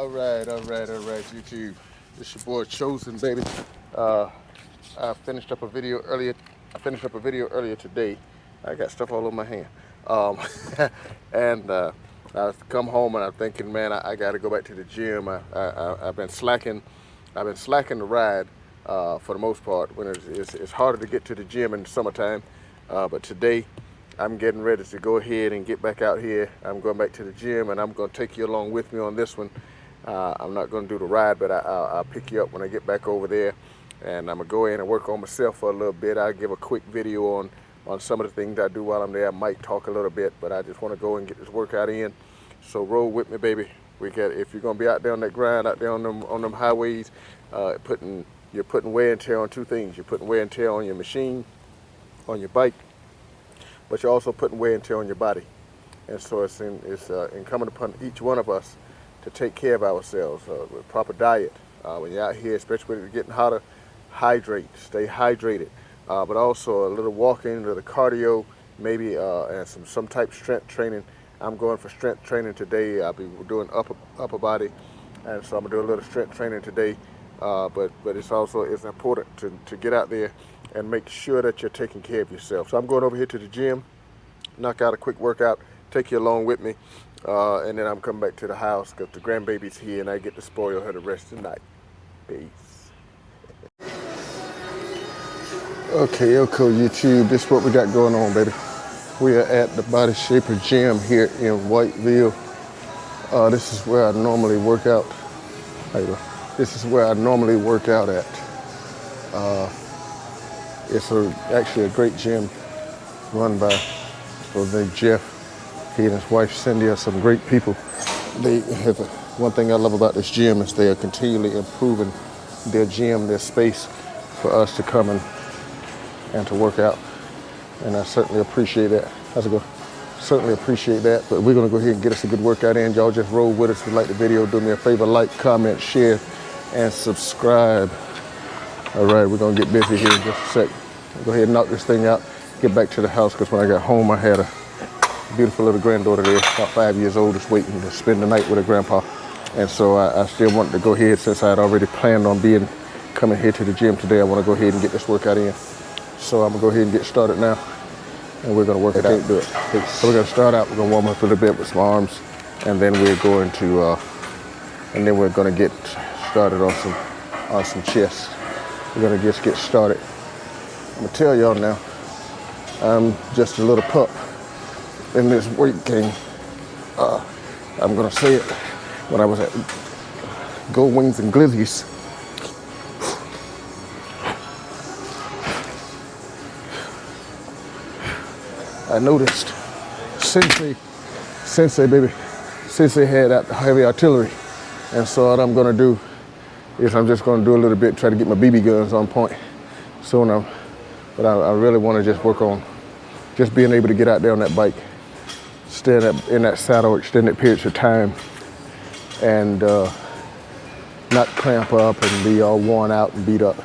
All right, YouTube. It's your boy Chosen, baby. I finished up a video earlier. Today. I got stuff all over my hand. Um, and I come home and I'm thinking, man, I got to go back to the gym. I've been slacking. I've been slacking the ride for the most part. When it's harder to get to the gym in the summertime. But today, I'm getting ready to go ahead and get back out here. I'm going back to the gym, and I'm going to take you along with me on this one. I'm not going to do the ride, but I'll pick you up when I get back over there. And I'm going to go in and work on myself for a little bit. I'll give a quick video on some of the things I do while I'm there. I might talk a little bit, but I just want to go and get this workout in. So roll with me, baby. If you're going to be out there on that grind, out there on them highways, you're putting wear and tear on two things. You're putting wear and tear on your machine, on your bike, but you're also putting wear and tear on your body. And so it's incumbent upon each one of us to take care of ourselves with proper diet. When you're out here, especially when it's getting hotter, hydrate, stay hydrated. But also a little walking, a little cardio, maybe and some type of strength training. I'm going for strength training today. I'll be doing upper body, and so I'm gonna do a little strength training today. But it's important to get out there and make sure that you're taking care of yourself. So I'm going over here to the gym, knock out a quick workout, take you along with me, and then I'm coming back to the house because the grandbaby's here and I get to spoil her the rest of the night. Peace. Okay, YouTube, this is what we got going on, baby. We are at the Body Shaper Gym here in Whiteville. This is where I normally work out. This is where I normally work out at. It's actually a great gym run by Jeff. He and his wife Cindy are some great people. One thing I love about this gym is they are continually improving their gym, their space for us to come and to work out. And I certainly appreciate that. How's it go? Certainly appreciate that. But we're gonna go ahead and get us a good workout in. Y'all just roll with us. If you like the video, do me a favor, like, comment, share, and subscribe. All right, we're gonna get busy here in just a sec. Go ahead and knock this thing out, get back to the house, because when I got home, I had a beautiful little granddaughter there, about 5 years old, just waiting to spend the night with her grandpa. And so I still wanted to go ahead, since I had already planned on coming here to the gym today. I want to go ahead and get this workout in. So I'm gonna go ahead and get started now, and we're gonna work it out. Can't do it. So we're gonna start out. We're gonna warm up a little bit with some arms, and then we're going to, get started on some chest. We're gonna just get started. I'm gonna tell y'all now, I'm just a little pup in this weight game. I'm gonna say it. When I was at Gold Wings and Glizzy's, I noticed Sensei had that heavy artillery. And so what I'm gonna do is I'm just gonna do a little bit, try to get my BB guns on point. But I really wanna just work on just being able to get out there on that bike, stay in that saddle extended periods of time, and not cramp up and be all worn out and beat up.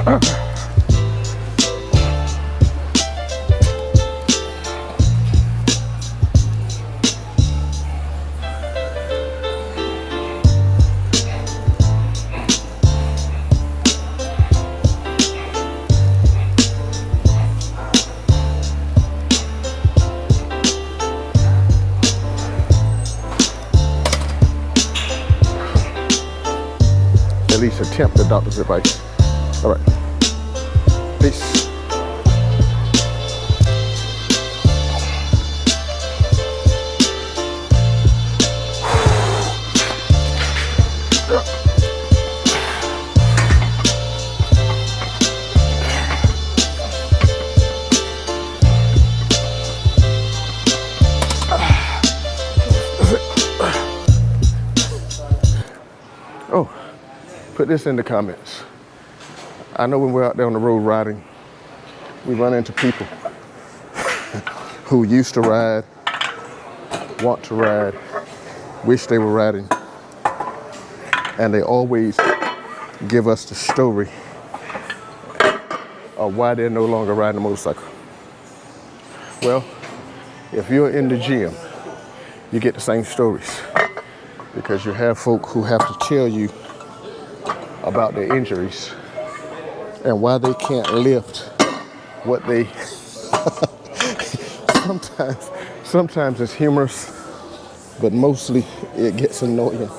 At least attempt the doctor's advice. All right. Peace. Oh, put this in the comments. I know when we're out there on the road riding, we run into people who used to ride, want to ride, wish they were riding, and they always give us the story of why they're no longer riding a motorcycle. Well, if you're in the gym, you get the same stories because you have folk who have to tell you about their injuries and why they can't lift what they sometimes it's humorous, but mostly it gets annoying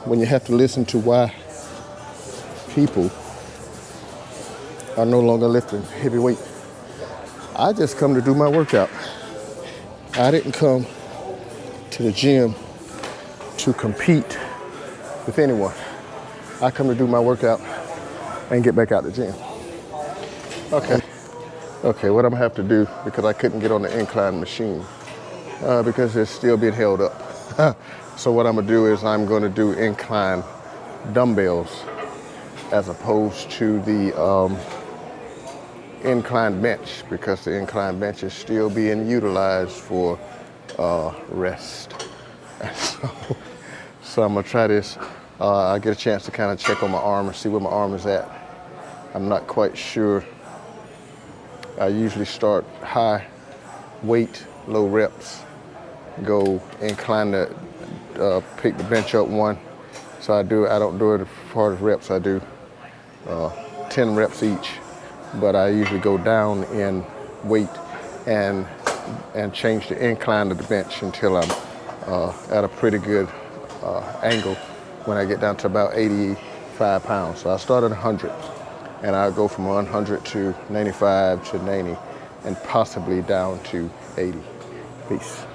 when you have to listen to why people are no longer lifting heavy weight. I just come to do my workout. I didn't come to the gym to compete with anyone. I come to do my workout and get back out the gym. Okay, what I'm gonna have to do, because I couldn't get on the incline machine, because it's still being held up. So what I'm gonna do is I'm gonna do incline dumbbells as opposed to the incline bench, because the incline bench is still being utilized for rest. So I'm gonna try this. I get a chance to kind of check on my arm and see where my arm is at. I'm not quite sure. I usually start high weight, low reps, go incline to pick the bench up one. So I don't do it as far as reps. I do 10 reps each, but I usually go down in weight and change the incline of the bench until I'm at a pretty good angle when I get down to about 85 pounds. So I start at 100 and I go from 100 to 95 to 90 and possibly down to 80. Peace.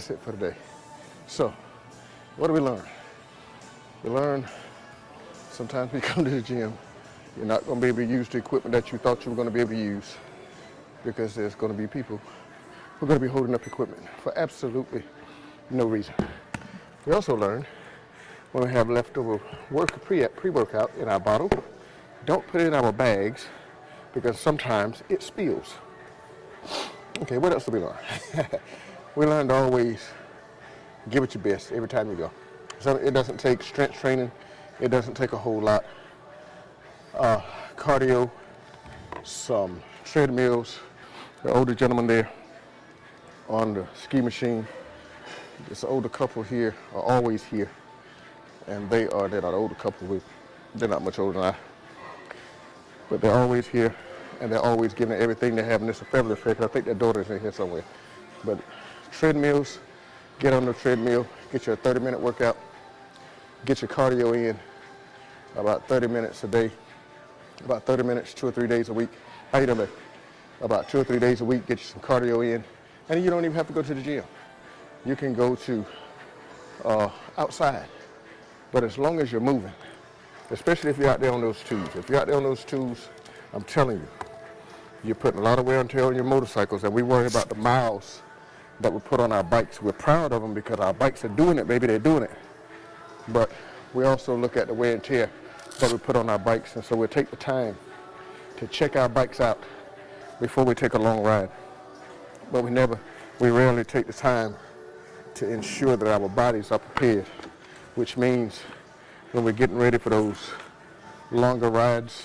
that's it for today. So, what do we learn? We learn sometimes when you come to the gym, you're not going to be able to use the equipment that you thought you were going to be able to use because there's going to be people who are going to be holding up equipment for absolutely no reason. We also learn when we have leftover pre-workout in our bottle, don't put it in our bags because sometimes it spills. Okay, what else did we learn? We learned to always give it your best every time you go. So it doesn't take strength training. It doesn't take a whole lot. Cardio, some treadmills. The older gentleman there on the ski machine. This older couple here are always here. And they're not an older couple. They're not much older than I. But they're always here, and they're always giving everything they have, and it's a family affair. I think their daughter's in here somewhere. But treadmills, get on the treadmill, get your 30-minute workout, get your cardio in about 30 minutes a day, about 30 minutes, 2 or 3 days a week. How you doing, babe? About 2 or 3 days a week, get you some cardio in, and you don't even have to go to the gym. You can go to outside, but as long as you're moving, especially if you're out there on those tubes. If you're out there on those tubes, I'm telling you, you're putting a lot of wear and tear on your motorcycles, and we worry about the miles that we put on our bikes. We're proud of them because our bikes are doing it, baby, they're doing it. But we also look at the wear and tear that we put on our bikes, and so we'll take the time to check our bikes out before we take a long ride. But we rarely take the time to ensure that our bodies are prepared, which means when we're getting ready for those longer rides,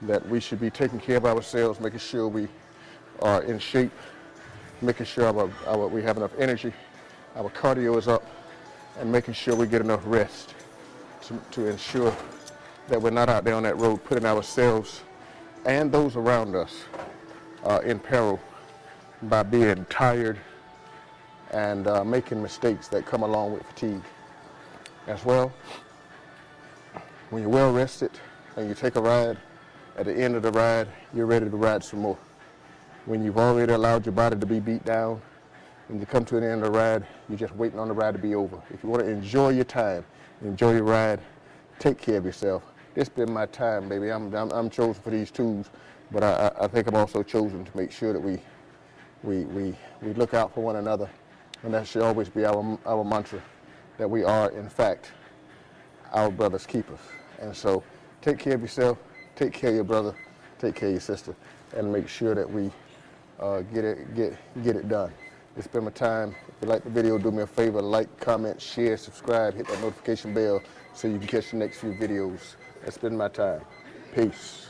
that we should be taking care of ourselves, making sure we are in shape, making sure we have enough energy, our cardio is up, and making sure we get enough rest to ensure that we're not out there on that road putting ourselves and those around us in peril by being tired and making mistakes that come along with fatigue. As well, when you're well rested and you take a ride, at the end of the ride, you're ready to ride some more. When you've already allowed your body to be beat down, when you come to the end of the ride, you're just waiting on the ride to be over. If you want to enjoy your time, enjoy your ride, take care of yourself. This has been my time, baby. I'm chosen for these tools, but I think I'm also chosen to make sure that we look out for one another, and that should always be our mantra, that we are, in fact, our brother's keepers. And so take care of yourself, take care of your brother, take care of your sister, and make sure that we get it done. It's been my time. If you like the video, do me a favor, like, comment, share, subscribe, hit that notification bell so you can catch the next few videos. It's been my time. Peace.